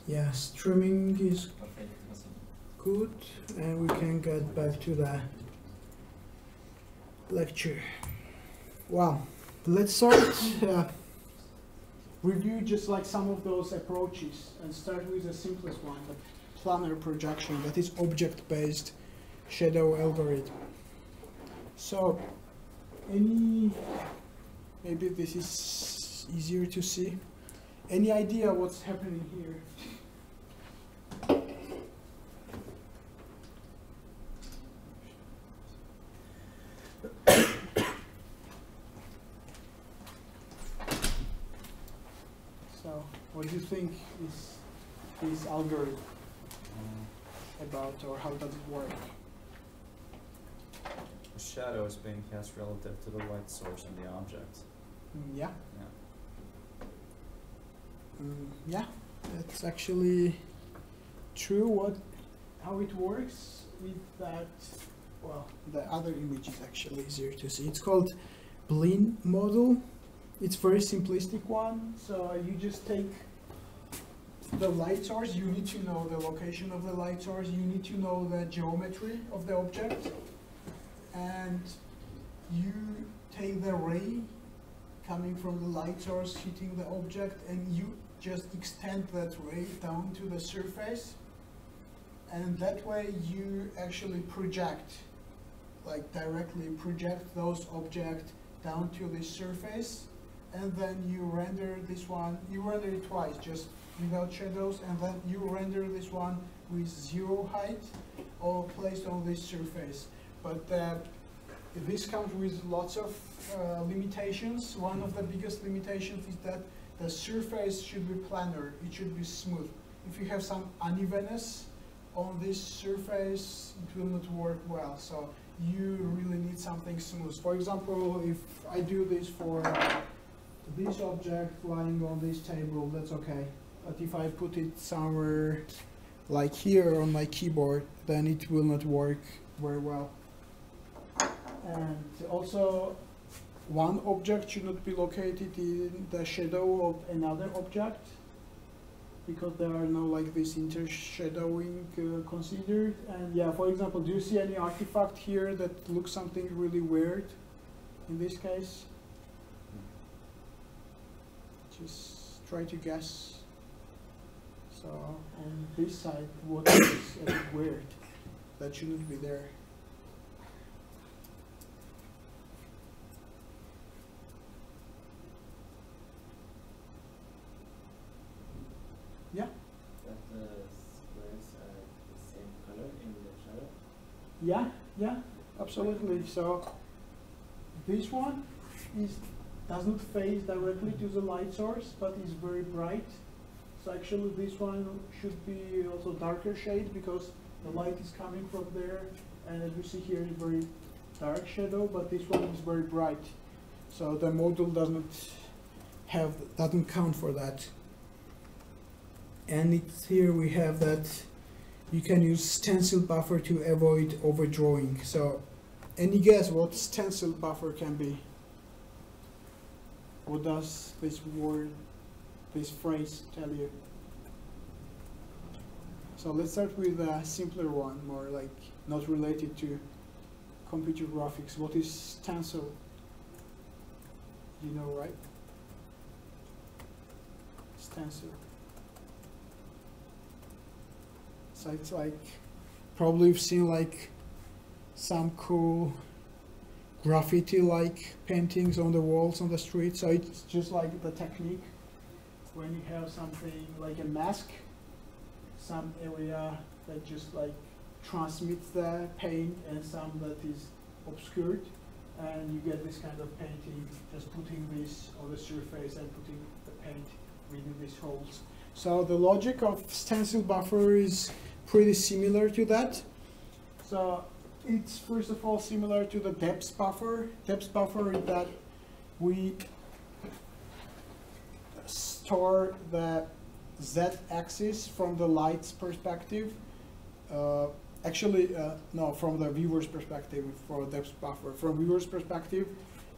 Yeah, streaming is good, and we can get back to the lecture. Wow, let's start review just like some of those approaches and start with the simplest one, the planar projection, that is object-based shadow algorithm. So, maybe this is easier to see. Any idea what's happening here? So, what do you think is this algorithm about, or how does it work? The shadow is being cast relative to the light source in the object. Yeah. Yeah. Yeah, that's actually true. How it works with that, well, the other image is actually easier to see. It's called Blin model. It's very simplistic one. So you just take the light source. You need to know the location of the light source. You need to know the geometry of the object. And you take the ray coming from the light source hitting the object, and you just extend that ray down to the surface, and that way you actually project, like directly project those objects down to the surface, and then you render this one, you render it twice, just without shadows, and then you render this one with zero height, all placed on this surface. But this comes with lots of limitations. One of the biggest limitations is that the surface should be planar, it should be smooth. If you have some unevenness on this surface, it will not work well. So you really need something smooth. For example, if I do this for this object lying on this table, that's okay. But if I put it somewhere like here on my keyboard, then it will not work very well. And also, one object should not be located in the shadow of another object, because there are no like this intershadowing considered. And yeah, for example, do you see any artifact here that looks something really weird in this case? Just try to guess. So on this side, what is a bit weird? That shouldn't be there. Yeah? That the squares are the same color in the shadow? Yeah, yeah, absolutely. So this one does not face directly to the light source, but is very bright. So actually this one should be also darker shade, because the light is coming from there, and as we see here, it's very dark shadow, but this one is very bright. So the model doesn't count for that. And here we have that you can use stencil buffer to avoid overdrawing. So any guess what stencil buffer can be? What does this word, this phrase tell you? So let's start with a simpler one, more like not related to computer graphics. What is stencil? You know, right? Stencil. So it's like, probably you've seen like some cool graffiti-like paintings on the walls on the street. So it's just like the technique when you have something like a mask, some area that just like transmits the paint and some that is obscured, and you get this kind of painting, just putting this on the surface and putting the paint within these holes. So the logic of stencil buffer is pretty similar to that. So it's first of all similar to the depth buffer. Depth buffer is that we store the z-axis from the light's perspective. No, from the viewer's perspective for depth buffer. From viewer's perspective,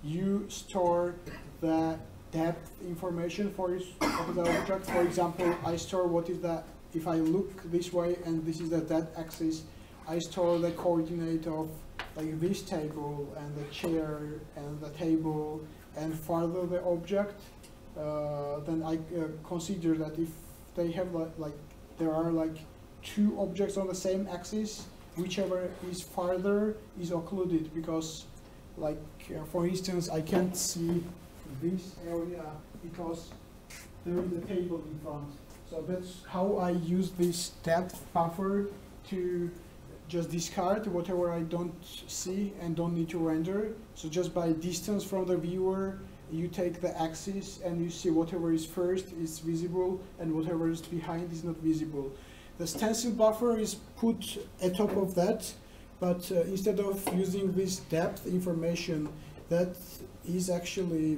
you store the depth information for the object. For example, I store what is the if I look this way and this is the that axis, I store the coordinate of like this table and the chair and the table and further the object. Then I consider that if they have like there are like two objects on the same axis, whichever is farther is occluded, because like for instance I can't see this area because there is a table in front. So that's how I use this depth buffer to just discard whatever I don't see and don't need to render. So just by distance from the viewer, you take the axis and you see whatever is first is visible and whatever is behind is not visible. The stencil buffer is put atop of that, but instead of using this depth information, that is actually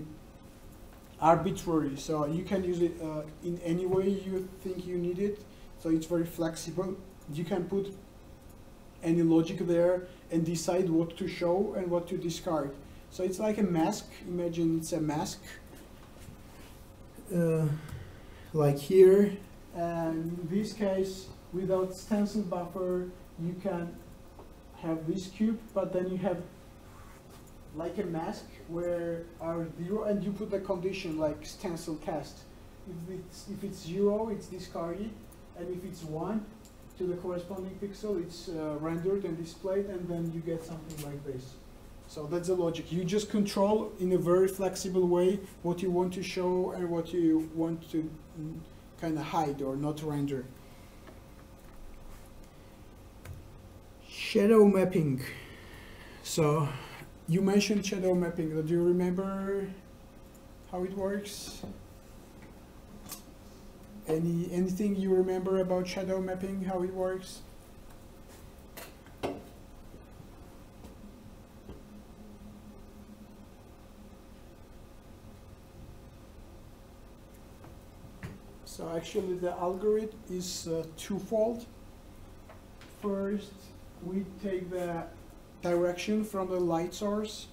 arbitrary. So you can use it in any way you think you need it. So it's very flexible. You can put any logic there and decide what to show and what to discard. So it's like a mask. Imagine it's a mask, like here. And in this case, without stencil buffer, you can have this cube, but then you have like a mask where are 0, and you put the condition like stencil cast. If it's 0, it's discarded, and if it's 1 to the corresponding pixel, it's rendered and displayed, and then you get something like this. So that's the logic. You just control in a very flexible way what you want to show and what you want to kind of hide or not render. Shadow mapping. So you mentioned shadow mapping. Do you remember how it works? Anything you remember about shadow mapping, how it works? So actually the algorithm is twofold. First, we take the direction from the light source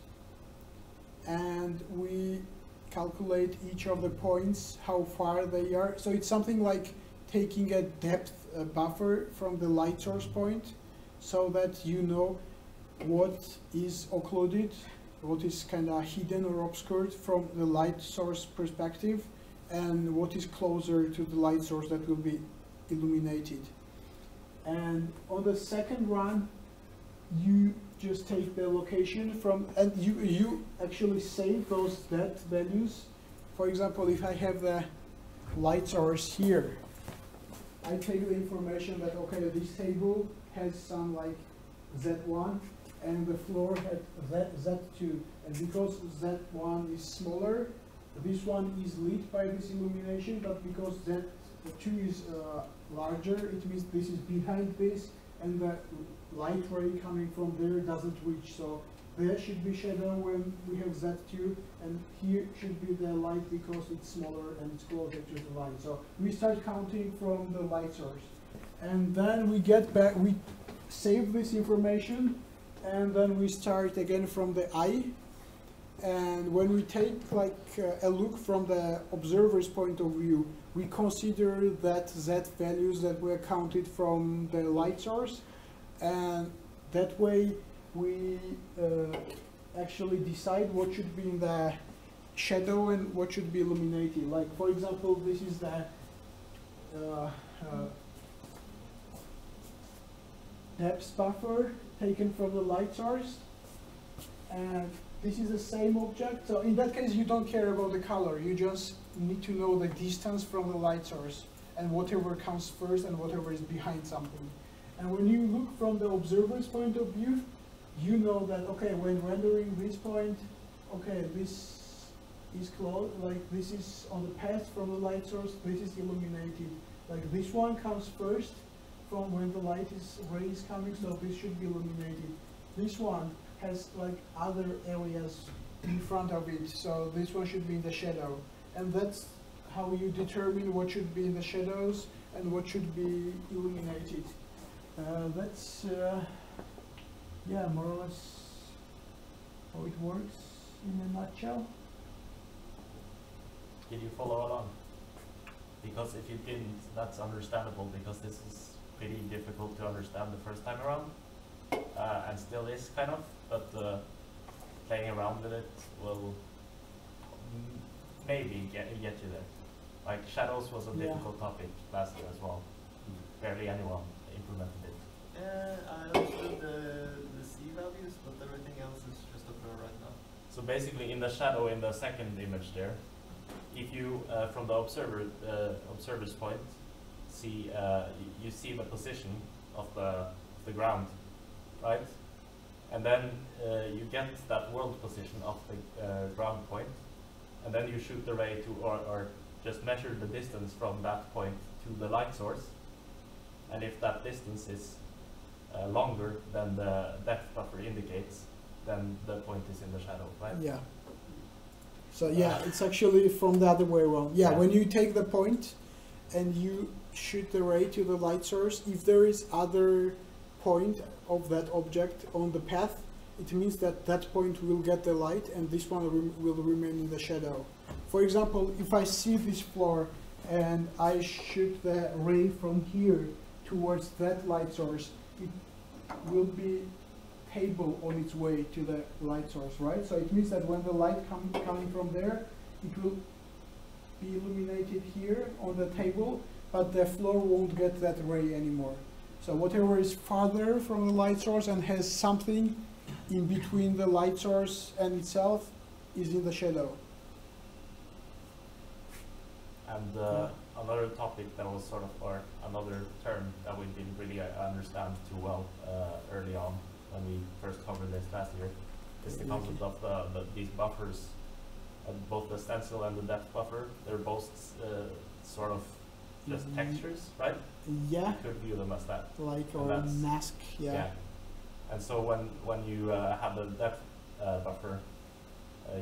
and we calculate each of the points, how far they are. So it's something like taking a depth buffer from the light source point, so that you know what is occluded, what is kind of hidden or obscured from the light source perspective, and what is closer to the light source that will be illuminated. And on the second run, you just take the location from, and you actually save those depth values. For example, if I have the light source here, I take the information that, okay, this table has some like Z1 and the floor had Z2. And because Z1 is smaller, this one is lit by this illumination, but because Z2 is larger, it means this is behind this, and the light ray coming from there doesn't reach. So there should be shadow when we have Z2, and here should be the light because it's smaller and it's closer to the light. So we start counting from the light source. And then we get back, we save this information, and then we start again from the eye. And when we take like a look from the observer's point of view, we consider that Z values that were counted from the light source, and that way we actually decide what should be in the shadow and what should be illuminated. Like for example, this is the depth buffer taken from the light source, and this is the same object. So in that case, you don't care about the color. You just need to know the distance from the light source and whatever comes first and whatever is behind something. And when you look from the observer's point of view, you know that, okay, when rendering this point, okay, this is close, like this is on the path from the light source, this is illuminated. Like this one comes first from when the ray is coming, so this should be illuminated. This one has like other areas in front of it, so this one should be in the shadow. And that's how you determine what should be in the shadows and what should be illuminated. That's yeah, more or less how it works in a nutshell. Did you follow along? because if you didn't, that's understandable, because this is pretty difficult to understand the first time around, and still is kind of, but playing around with it will maybe get you there. Like shadows was a difficult topic last year as well. Barely anyone implemented it. I understood the C values, but everything else is just a blur right now. So basically in the shadow in the second image there, if you, from the observer's point, see, you see the position of the ground, right? And then you get that world position of the ground point, and then you shoot the ray to, or just measure the distance from that point to the light source. And if that distance is longer than the depth buffer indicates, then the point is in the shadow, right? Yeah. So yeah, it's actually from the other way around. Yeah, when you take the point and you shoot the ray to the light source, if there is other point of that object on the path, it means that that point will get the light and this one will remain in the shadow. For example, if I see this floor and I shoot the ray from here towards that light source, it will be table on its way to the light source, right? So it means that when the light coming from there, it will be illuminated here on the table, but the floor won't get that ray anymore. So whatever is farther from the light source and has something in between the light source and itself is in the shadow. And another topic that was sort of, or another term that we didn't really understand too well early on when we first covered this last year, is the concept of these buffers, both the stencil and the depth buffer. They're both sort of just textures, right? Yeah. You could view them as that. Like, or mask, yeah. And so when you have the depth buffer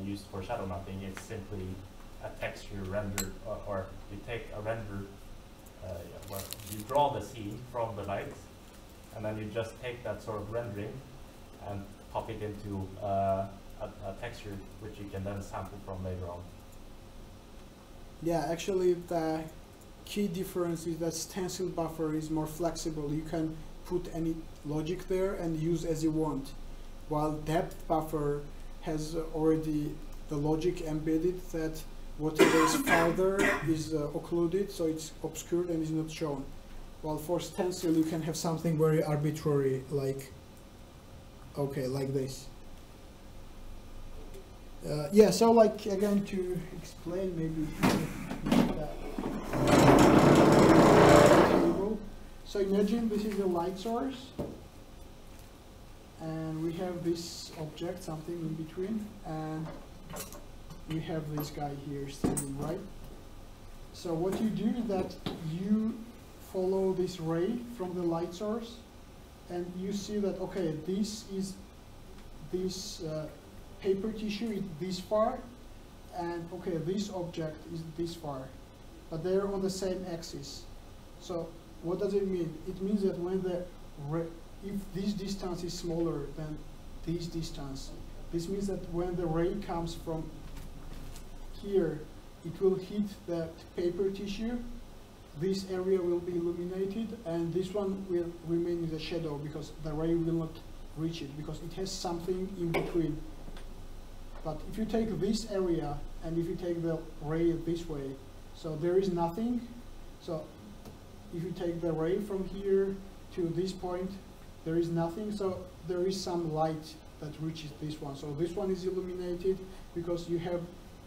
used for shadow mapping, it's simply a texture rendered, or you take a render, well, you draw the scene from the light, and then you just take that sort of rendering and pop it into a texture which you can then sample from later on. Yeah, actually the key difference is that stencil buffer is more flexible. You can put any logic there and use as you want, while depth buffer has already the logic embedded that whatever is farther is occluded, so it's obscured and is not shown. While for stencil you can have something very arbitrary, like, okay, like this. Yeah, so like again to explain maybe that table. So imagine this is a light source and we have this object, something in between, and we have this guy here standing, right? So what you do is that you follow this ray from the light source and you see that, okay, this is this paper tissue is this far, and okay, this object is this far, but they're on the same axis. So what does it mean? It means that when the if this distance is smaller than this distance, this means that when the ray comes from here, it will hit that paper tissue, this area will be illuminated, and this one will remain in the shadow because the ray will not reach it because it has something in between. But if you take this area and if you take the ray this way, so there is nothing. So if you take the ray from here to this point, there is nothing. So there is some light that reaches this one. So this one is illuminated because you have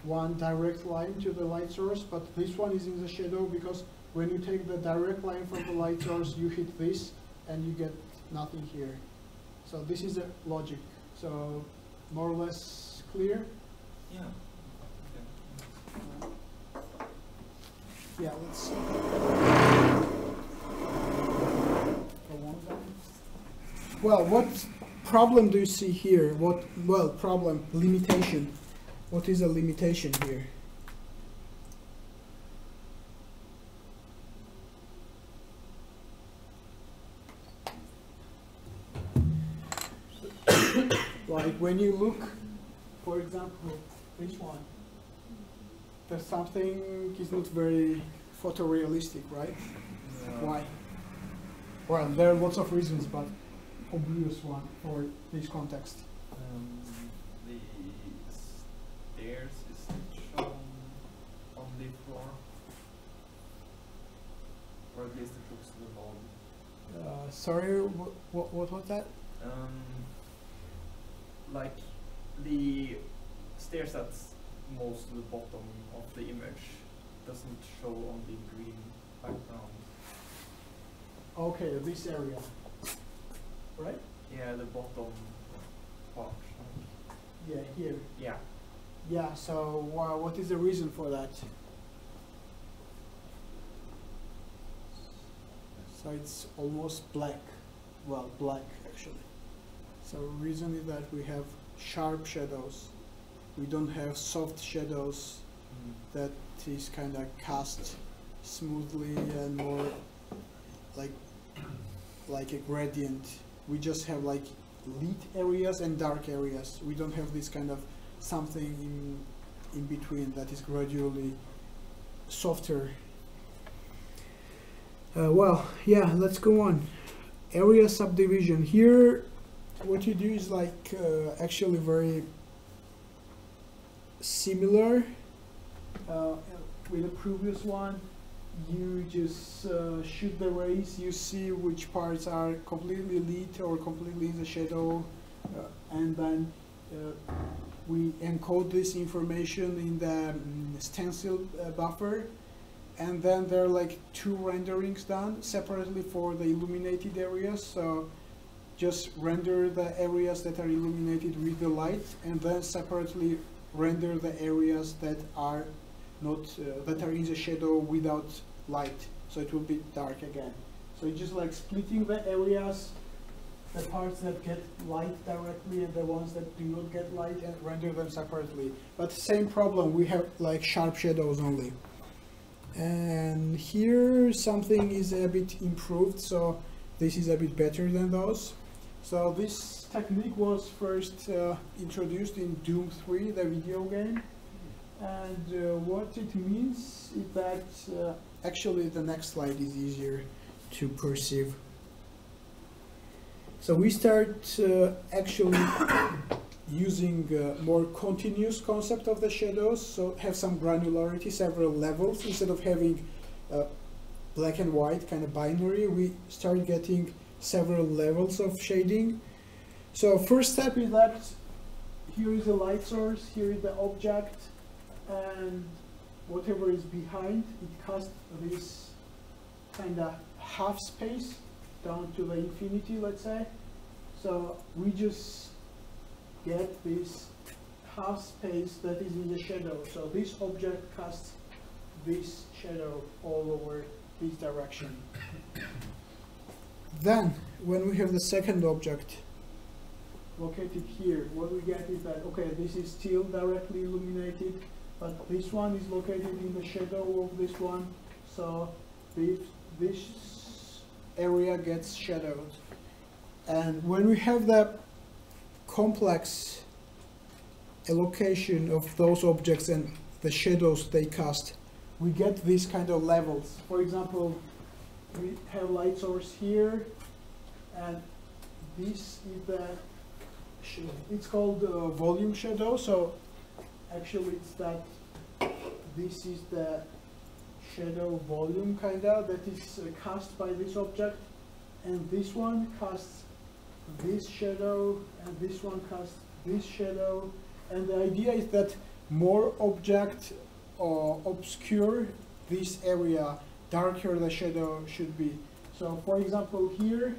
one direct line to the light source, but this one is in the shadow because when you take the direct line from the light source, you hit this and you get nothing here. So this is the logic. So more or less clear? Yeah. Okay. Yeah, let's well, what problem do you see here? Problem, limitation. What is a limitation here? Like when you look, for example, this one, there's something is not very photorealistic, right? Yeah. Why? Well, there are lots of reasons, but obvious one for this context. The stairs is shown on the floor, or at least it looks revolved. Sorry, what was that? Like the stairs that's most to the bottom of the image doesn't show on the green background. Okay, this area, right? Yeah, the bottom part. Yeah, here. Yeah. Yeah, so what is the reason for that? So it's almost black. Well, black actually. So reason is that we have sharp shadows. We don't have soft shadows that is kind of cast smoothly and more like a gradient. We just have like lit areas and dark areas. We don't have this kind of something in between that is gradually softer. Well, yeah, let's go on. Area subdivision. Here, what you do is like actually very similar with the previous one. You just shoot the rays, you see which parts are completely lit or completely in the shadow, and then we encode this information in the stencil buffer, and then there are like two renderings done separately for the illuminated areas. So just render the areas that are illuminated with the light, and then separately render the areas that are not that are in the shadow without light, so it will be dark again. So it's just like splitting the areas, the parts that get light directly and the ones that do not get light, and render them separately. But same problem, we have like sharp shadows only. And here something is a bit improved, so this is a bit better than those. So this technique was first introduced in Doom 3, the video game. And what it means is that actually the next slide is easier to perceive. So we start actually using more continuous concept of the shadows, so have some granularity, several levels. Instead of having black and white kind of binary, we start getting several levels of shading. So first step is that here is the light source, here is the object, and whatever is behind, it casts this kind of half space down to the infinity, let's say. So we just get this half space that is in the shadow. So this object casts this shadow all over this direction. Then, when we have the second object located here, what we get is that, okay, this is still directly illuminated, but this one is located in the shadow of this one, so this area gets shadowed. And when we have the complex allocation of those objects and the shadows they cast, we get these kind of levels. For example, we have light source here, and this is the it's called volume shadow. So actually it's that this is the shadow volume kinda that is cast by this object, and this one casts this shadow, and this one casts this shadow. And the idea is that more object obscure this area, darker the shadow should be. So for example, here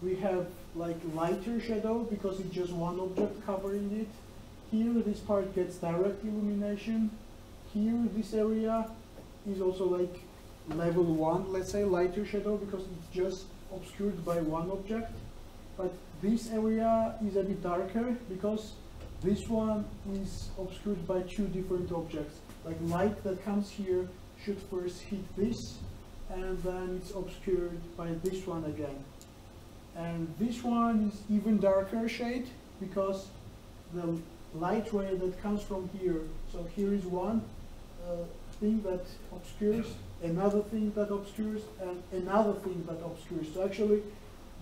we have like lighter shadow because it's just one object covering it. Here this part gets direct illumination. Here this area is also like level 1, let's say, lighter shadow because it's just obscured by one object. But this area is a bit darker because this one is obscured by two different objects. Like light that comes here should first hit this, and then it's obscured by this one again. And this one is even darker shade because the light ray that comes from here, so here is one thing that obscures another thing that obscures, and another thing that obscures. So actually,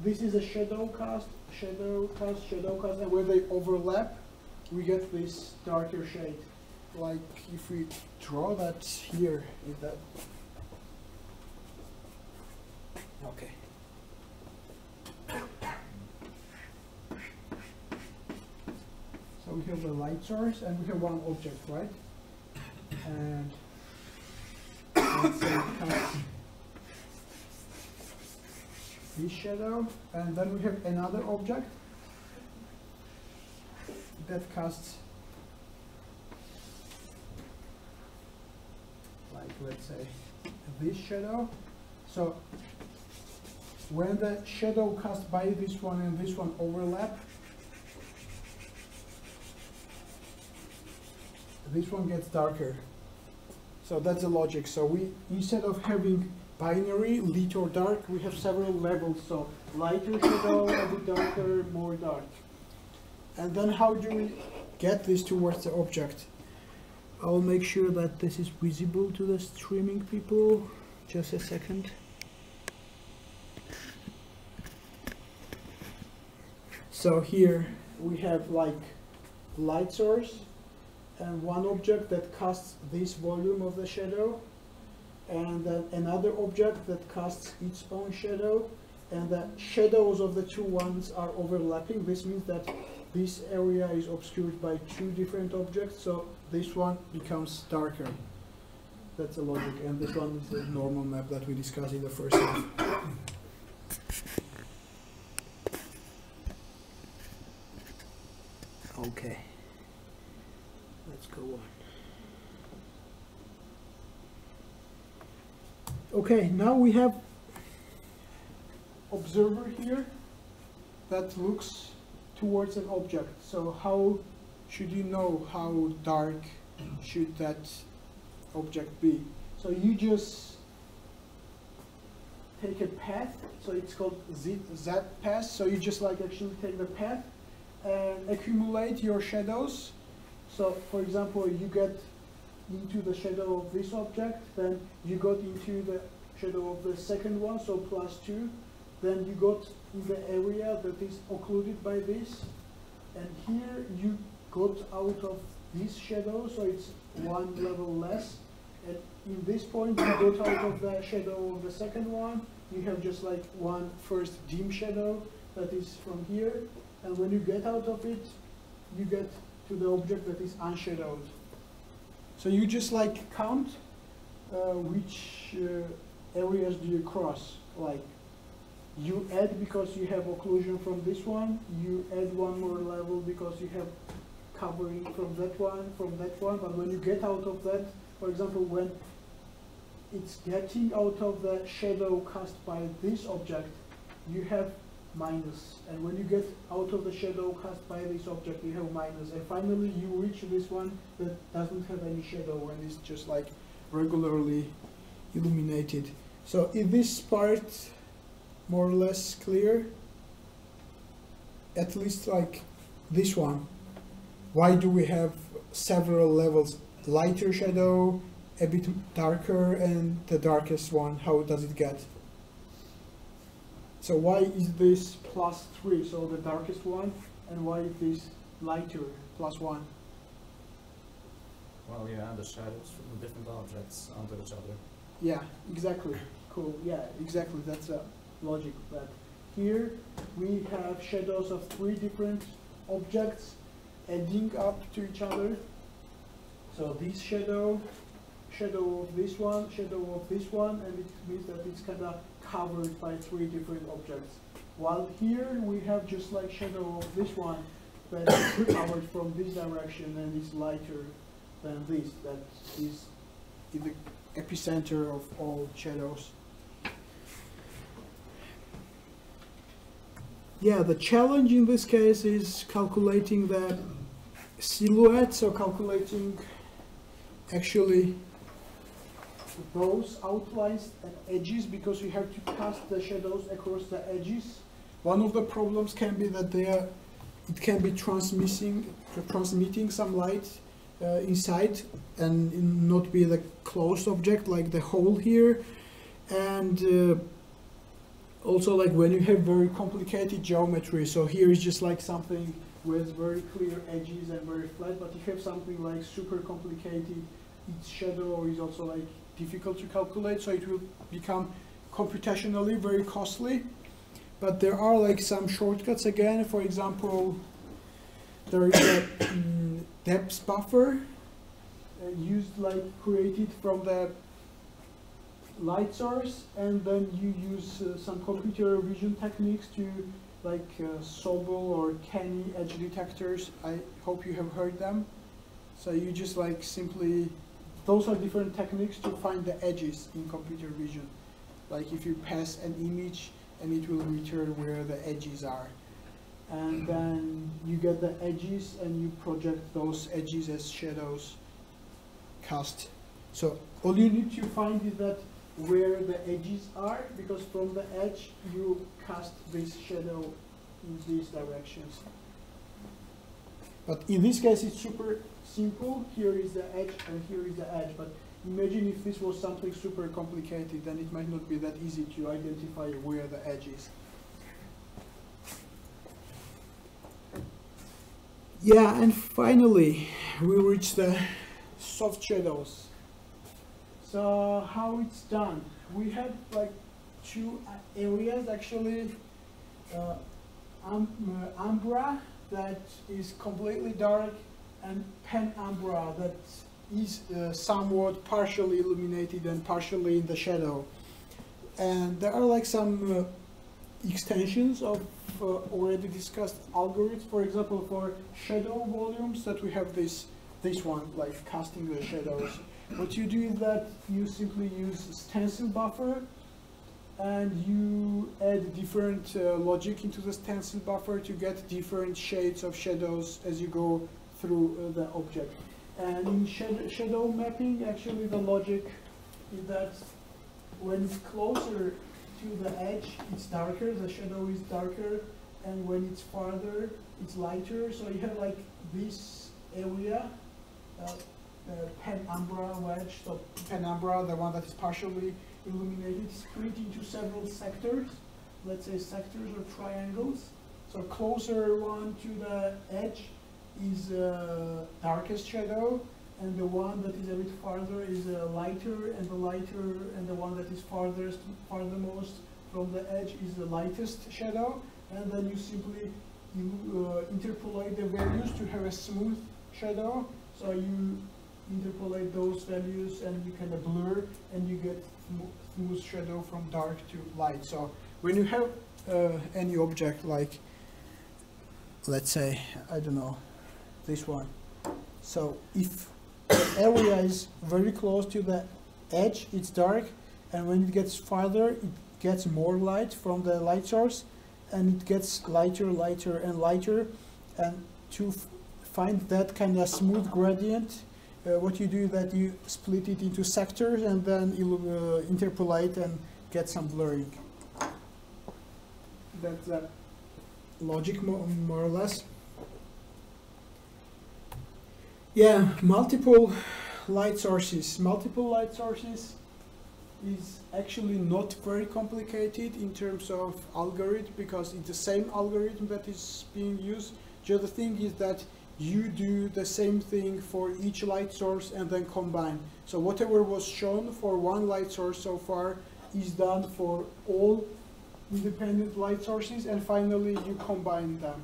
this is a shadow cast, and where they overlap, we get this darker shade. Like if we draw that here, is that okay? So we have the light source and we have one object, right? And let's say cast this shadow, and then we have another object that casts, like let's say this shadow. So when the shadow cast by this one and this one overlap, this one gets darker. So that's the logic. So we, instead of having binary, lit or dark, we have several levels. So lighter shadow, a bit darker, more dark. And then how do we get this towards the object? I'll make sure that this is visible to the streaming people. Just a second. So here we have like light source and one object that casts this volume of the shadow, and then another object that casts its own shadow, and the shadows of the two ones are overlapping. This means that this area is obscured by two different objects, so this one becomes darker. That's the logic, and this one is the normal map that we discussed in the first half. Okay, let's go on. Okay, now we have observer here that looks towards an object. So how should you know how dark should that object be? So you just take a path, so it's called Z path. So you just like actually take the path and accumulate your shadows. So for example, you get into the shadow of this object, then you got into the shadow of the second one, so +2. Then you got in the area that is occluded by this, and here you got out of this shadow, so it's one level less. And in this point, you got out of the shadow of the second one. You have just like one first dim shadow that is from here, and when you get out of it, you get to the object that is unshadowed. So you just like count which areas do you cross. Like you add because you have occlusion from this one, you add one more level because you have covering from that one, but when you get out of that, for example, when it's getting out of the shadow cast by this object, you have minus, and when you get out of the shadow cast by this object, you have minus, and finally you reach this one that doesn't have any shadow and is just like regularly illuminated. So is this part more or less clear? At least like this one. Why do we have several levels? Lighter shadow, a bit darker, and the darkest one, how does it get? So why is this +3, so the darkest one, and why is this lighter, +1? Well, you add the shadows from the different objects onto each other. Yeah, exactly. Cool. Yeah, exactly. That's a logic. That here we have shadows of 3 different objects adding up to each other. So this shadow, shadow of this one, and it means that it's kind of covered by 3 different objects. While here we have just like shadow of this one that is covered from this direction and is lighter than this, that is in the epicenter of all shadows. Yeah, the challenge in this case is calculating the silhouette, so calculating actually those outlines and edges, because you have to cast the shadows across the edges. One of the problems can be that it can be transmitting some light inside and not be the closed object like the hole here. And also like when you have very complicated geometry, so here is just like something with very clear edges and very flat, but you have something like super complicated, its shadow is also like difficult to calculate, so it will become computationally very costly. But there are like some shortcuts again. For example, there is a depth buffer used like created from the light source, and then you use some computer vision techniques to like Sobel or Kenny edge detectors. I hope you have heard them. So you just like simply, those are different techniques to find the edges in computer vision. Like if you pass an image and it will return where the edges are. And then you get the edges and you project those edges as shadows cast. So all you need to find is that where the edges are, because from the edge you cast this shadow in these directions. But in this case it's super simple. Here is the edge and here is the edge. But imagine if this was something super complicated, then it might not be that easy to identify where the edge is. Yeah, and finally we reach the soft shadows. So how it's done? We have like two areas actually. Umbra that is completely dark, and penumbra that is somewhat partially illuminated and partially in the shadow. And there are like some extensions of already discussed algorithms. For example, for shadow volumes that we have this one, like casting the shadows. What you do is that you simply use stencil buffer and you add different logic into the stencil buffer to get different shades of shadows as you go through the object. And in shadow mapping, actually the logic is that when it's closer to the edge, it's darker, the shadow is darker, and when it's farther, it's lighter. So you have like this area, penumbra wedge, so penumbra, the one that is partially illuminated, split into several sectors, let's say sectors or triangles. So closer one to the edge is darkest shadow, and the one that is a bit farther is lighter, and the one that is farthermost from the edge is the lightest shadow. And then you simply interpolate the values to have a smooth shadow. So you interpolate those values and you kind of blur, and you get smooth shadow from dark to light. So when you have any object like, let's say, I don't know, this one. So if the area is very close to the edge, it's dark, and when it gets farther, it gets more light from the light source, and it gets lighter, lighter, and lighter. And to find that kind of smooth gradient, what you do is that you split it into sectors and then you interpolate and get some blurring. That's the logic more or less. Yeah, multiple light sources. Multiple light sources is actually not very complicated in terms of algorithm, because it's the same algorithm that is being used. The other thing is that you do the same thing for each light source and then combine. So whatever was shown for one light source so far is done for all independent light sources, and finally you combine them.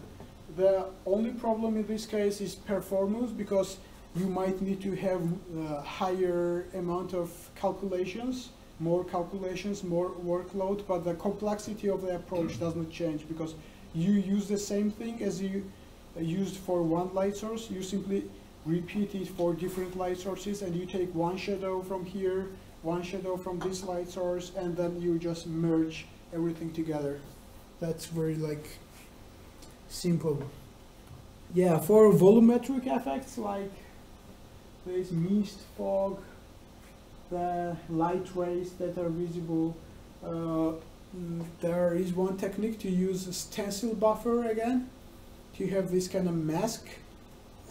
The only problem in this case is performance, because you might need to have a higher amount of calculations, more workload, but the complexity of the approach does not change, because you use the same thing as you used for one light source. You simply repeat it for different light sources, and you take one shadow from here, one shadow from this light source, and then you just merge everything together. That's very like simple. Yeah, for volumetric effects like this mist, fog, the light rays that are visible, there is one technique to use a stencil buffer again, to have this kind of mask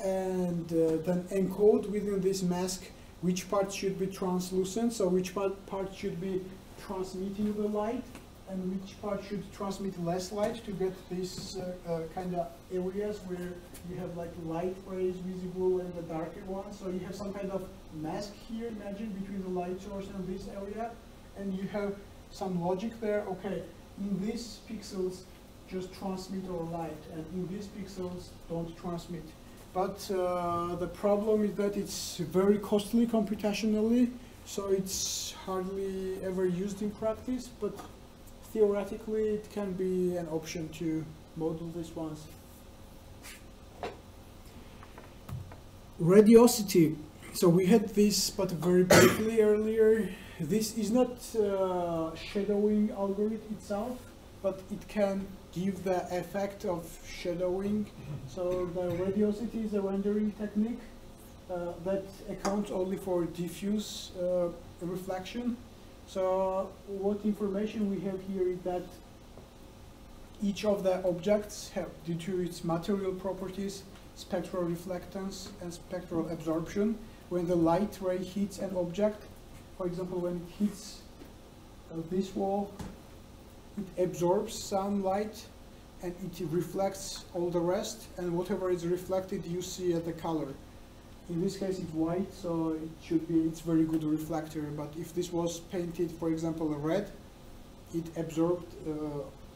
and then encode within this mask which part should be translucent, so which part should be transmitting the light, and which part should transmit less light to get these kind of areas where you have like light rays visible and the darker ones. So you have some kind of mask here, imagine, between the light source and this area, and you have some logic there. Okay, in these pixels just transmit our light, and in these pixels don't transmit. But the problem is that it's very costly computationally, so it's hardly ever used in practice, but theoretically it can be an option to model these ones. Radiosity. So we had this, but very briefly earlier. This is not shadowing algorithm itself, but it can give the effect of shadowing. So the radiosity is a rendering technique that accounts only for diffuse reflection. So what information we have here is that each of the objects have, due to its material properties, spectral reflectance and spectral absorption. When the light ray hits an object, for example, when it hits this wall, it absorbs some light and it reflects all the rest, and whatever is reflected you see as the color. In this case it's white, so it should be, it's very good reflector. But if this was painted, for example, red, it absorbed,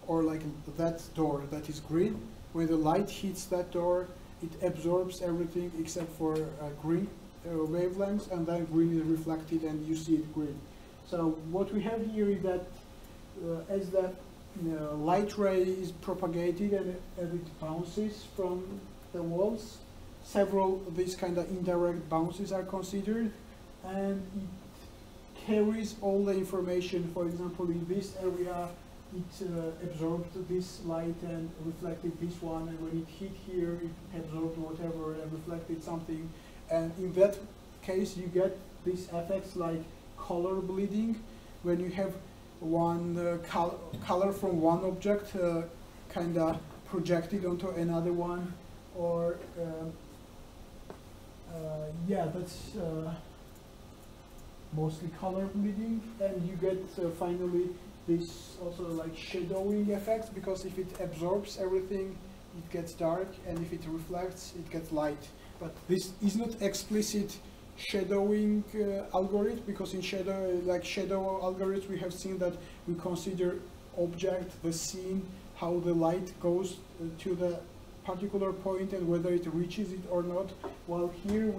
or like that door that is green, when the light hits that door, it absorbs everything except for green wavelengths, and then green is reflected and you see it green. So what we have here is that as the light ray is propagated and it bounces from the walls, several of these kind of indirect bounces are considered, and it carries all the information. For example, in this area it absorbed this light and reflected this one, and when it hit here it absorbed whatever and reflected something, and in that case you get these effects like color bleeding, when you have one color from one object kind of projected onto another one, or yeah, that's mostly color bleeding, and you get finally this also like shadowing effects, because if it absorbs everything it gets dark, and if it reflects it gets light. But this is not explicit shadowing algorithm, because in shadow algorithms we have seen that we consider object, the scene, how the light goes to the particular point and whether it reaches it or not, while here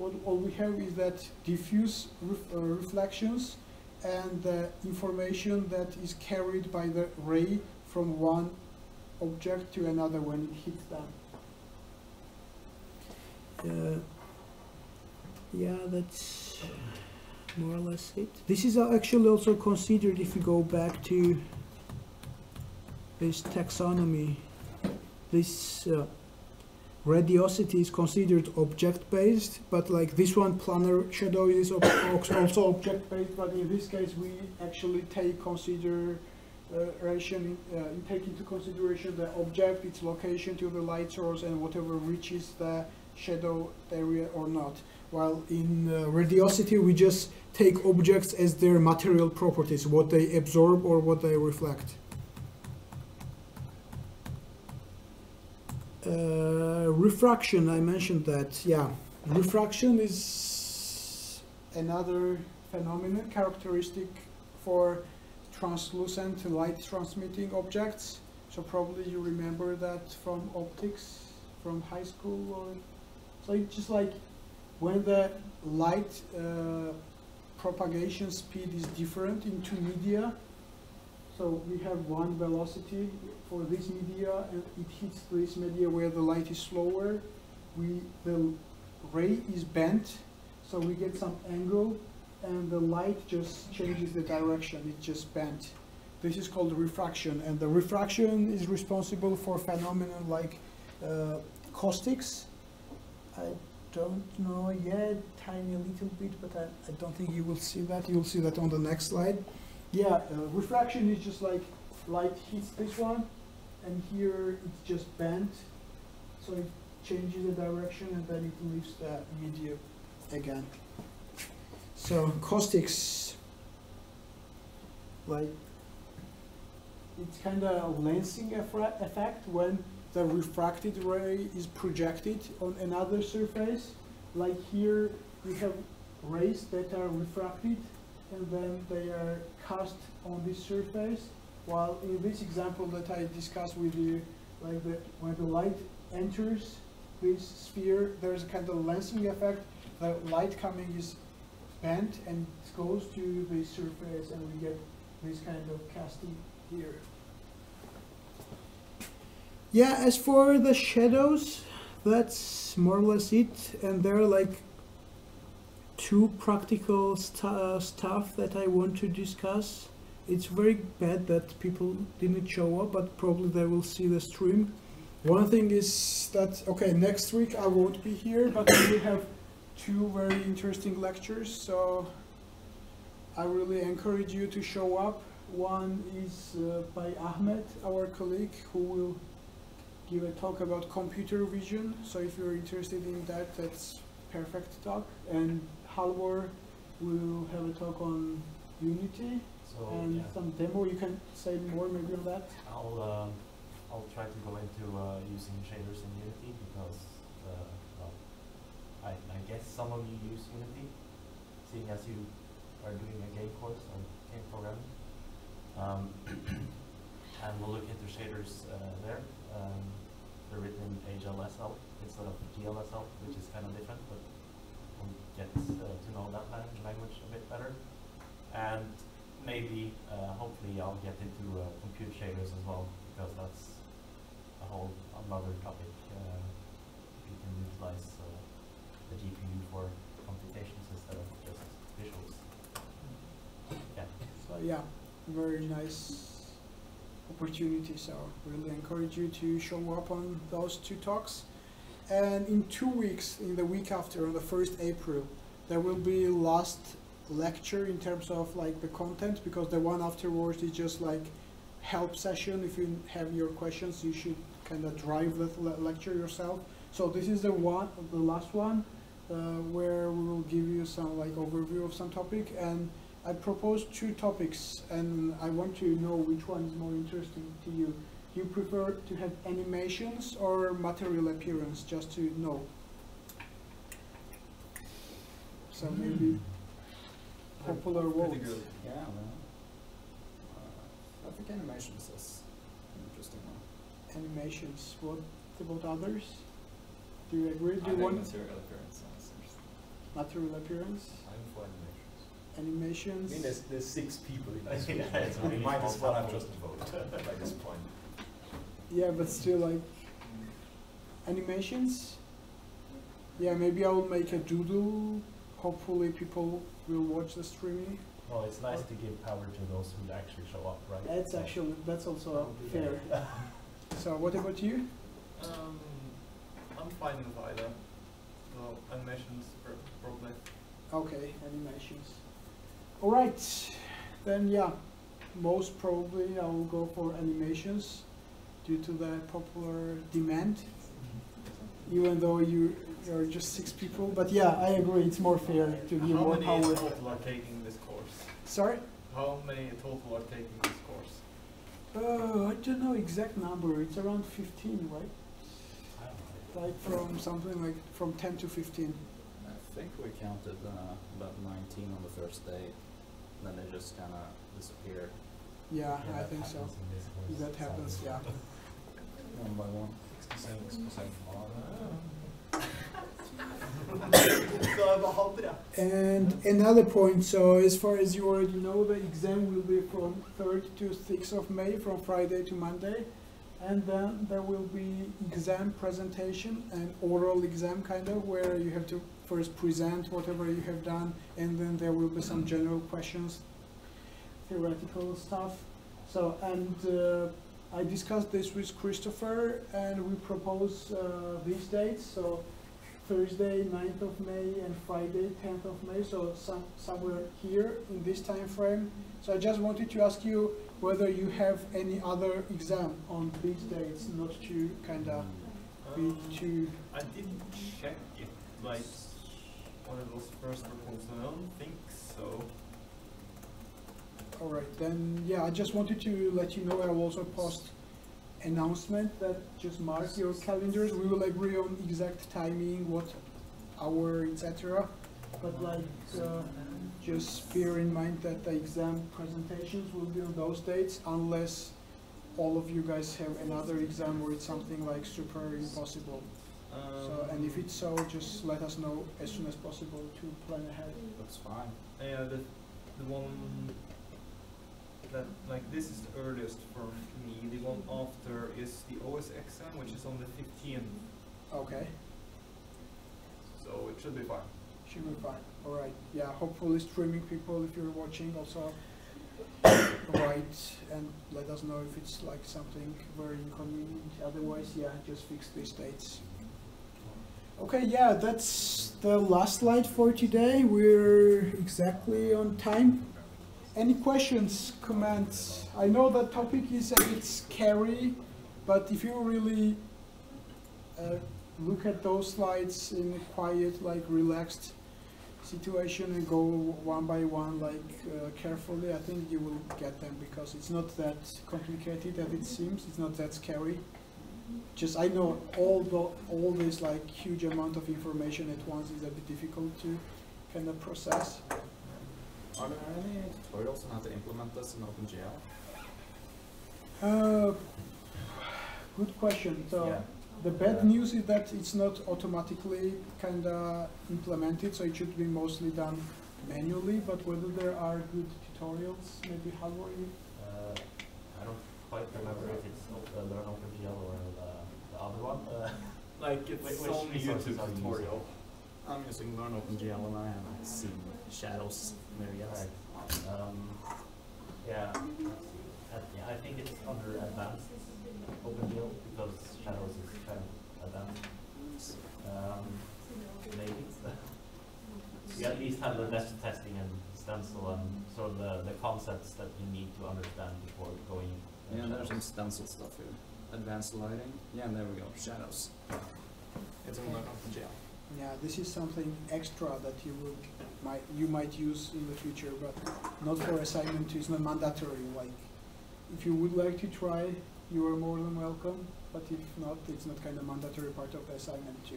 all we have is that diffuse reflections and the information that is carried by the ray from one object to another when it hits them. Yeah, that's more or less it. This is actually also considered, if you go back to this taxonomy, this radiosity is considered object-based, but like this one, planar shadow, is also object-based, but in this case we actually take into consideration the object, its location to the light source, and whatever reaches the shadow area or not. While in radiosity we just take objects as their material properties, what they absorb or what they reflect. Refraction, I mentioned that. Yeah, refraction is another phenomenon characteristic for translucent light transmitting objects. So probably you remember that from optics from high school, or so it's just like when the light propagation speed is different in two media. So we have one velocity for this media, and it hits this media where the light is slower. The ray is bent, so we get some angle, and the light just changes the direction. It's just bent. This is called refraction, and the refraction is responsible for phenomena like caustics. I don't know yet, tiny little bit, but I don't think you will see that. You will see that on the next slide. Yeah, refraction is just like light hits this one, and here it's just bent, so it changes the direction and then it leaves the medium again. So caustics, like it's kind of lensing effect when the refracted ray is projected on another surface. Like here we have rays that are refracted and then they are cast on this surface, while in this example that I discussed with you, like when the light enters this sphere, there's a kind of lensing effect. The light coming is bent and it goes to the surface and we get this kind of casting here. Yeah, as for the shadows, that's more or less it. And there are like two practical stuff that I want to discuss. It's very bad that people didn't show up, but probably they will see the stream. One thing is that, okay, next week I won't be here, but we will have two very interesting lectures, so I really encourage you to show up. One is by Ahmed, our colleague, who will give a talk about computer vision. So if you're interested in that, that's perfect talk. And Halvor will have a talk on Unity and some demo. You can say more maybe on that. I'll try to go into using shaders in Unity because well, I guess some of you use Unity, seeing as you are doing a game course on game programming. And we'll look into shaders there. They're written in HLSL instead of GLSL, which is kind of different, but we'll get to know that language a bit better. And maybe, hopefully, I'll get into compute shaders as well, because that's a whole another topic. You can utilize the GPU for computations instead of just visuals. Yeah. So yeah, very nice opportunity. So really encourage you to show up on those two talks. And in 2 weeks, in the week after, on the 1st April, there will be last lecture in terms of like the content, because the one afterwards is just like help session. If you have your questions, you should kind of drive that lecture yourself. So this is the last one, where we will give you some like overview of some topic, and I propose 2 topics, and I want to know which one is more interesting to you. Do you prefer to have animations or material appearance, just to know? So maybe popular vote. Pretty good. Yeah, well, I think animations is an interesting one. Animations. What about others? Do you agree? Do I you think want material appearance sounds interesting. material appearance? I'm for animations. Animations. I mean, there's 6 people in this room, Yeah, it's so a we really might as small well have sample. just voted by this point. Yeah, but still like animations. Yeah, maybe I will make a doodle. Hopefully people will watch the streaming. Well, it's nice to give power to those who actually show up, right? That's also fair. So what about you? I'm fine with either. So animations probably. Okay, animations. All right, then yeah, most probably I will go for animations due to the popular demand. Even though you are just 6 people, but yeah, I agree. It's more fair to give How more many power. total are taking this course? Sorry. How many total are taking this course? I don't know exact number. It's around 15, right? Like from something like from 10 to 15. I think we counted about 19 on the first day, then they just kind of disappeared Yeah, I that think so. happens in this course, That happens, sadly. yeah. one by one. 66% And another point, so as far as you already know, the exam will be from 3rd to 6th of May, from Friday to Monday. And then there will be exam presentation and oral exam kind of, where you have to first present whatever you have done, and then there will be some general questions, theoretical stuff. So, and I discussed this with Christopher, and we propose these dates. So Thursday 9th of May and Friday 10th of May, so somewhere here in this time frame. So I just wanted to ask you whether you have any other exam on these dates, not to kind of B2. I didn't check it, like, when it was first proposed, I don't think so. Alright, then yeah, I just wanted to let you know I will also post announcement that just mark your calendars. We will agree on exact timing, what hour, etc. But like, just bear in mind that the exam presentations will be on those dates unless all of you guys have another exam or it's something like super impossible. So, and if it's so, just let us know as soon as possible to plan ahead. That's fine. Yeah, the one that, like, this is the earliest for me. The one after is the OS exam, which is on the 15th, Okay, so it should be fine. should be fine. Alright, yeah, hopefully streaming people, if you're watching, also write and let us know if it's like something very inconvenient. Otherwise, yeah, just fix these dates. Okay, yeah, that's the last slide for today. We're exactly on time. Any questions, comments? I know the topic is a bit scary, but if you really look at those slides in a quiet, like relaxed situation and go one by one, like carefully, I think you will get them because it's not that complicated as it seems. It's not that scary. Just I know all this like huge amount of information at once is a bit difficult to kind of process. Are there any tutorials on how to implement this in OpenGL? Good question. So Yeah. the bad news is that it's not automatically kind of implemented, so it should be mostly done manually. But whether there are good tutorials, maybe Halvor, I don't quite remember if it's Learn OpenGL or the other one. Like, it's Which on the resources YouTube are you tutorial. I'm using Learn OpenGL and I haven't seen shadows there yet. Right. Yeah. I think it's under advanced OpenGL because shadows is kind of advanced. Maybe. You at least have the best testing and stencil and sort of the concepts that you need to understand before going. Yeah, there's some stencil stuff here. Advanced lighting. Yeah, and there we go. Shadows. It's in Learn OpenGL. yeah, this is something extra that you might use in the future, but not for assignment 2. It's not mandatory. Like, if you would like to try, you are more than welcome. But if not, it's not kind of mandatory part of the assignment 2.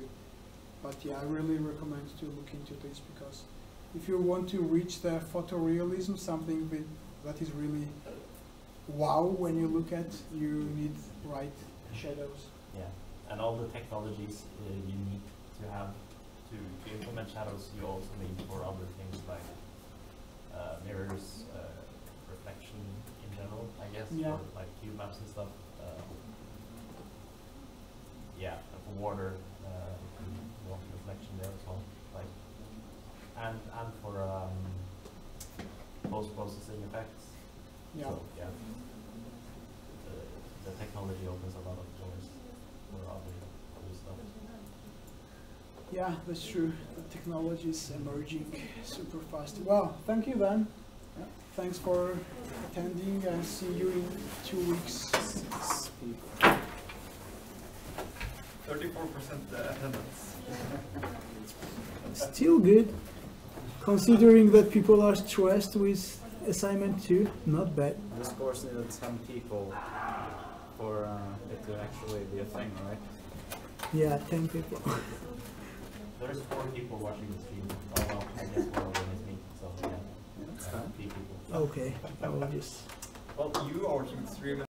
But yeah, I really recommend to look into this because if you want to reach the photorealism, something that is really wow when you look at, you need right shadows. Yeah, and all the technologies you need to have to implement shadows, you also need for other things like mirrors, reflection in general, I guess, Yeah. for like cube maps and stuff. Yeah, and for water, water reflection there as well, like, and for post-processing effects. Yeah. So, yeah, the technology opens a lot of doors for other cool stuff. Yeah, that's true. The technology is emerging super fast. Well, thank you, Dan. Yeah. Thanks for attending and see you in 2 weeks. 34% attendance. Still good, considering that people are stressed with assignment 2. Not bad. This course needed 10 people for it to actually be a thing, right? Yeah, 10 people. There's 4 people watching the stream. Oh well, I guess one of them is me, so yeah. That's fine. 3 people. Okay, I will just. Well, you are watching the stream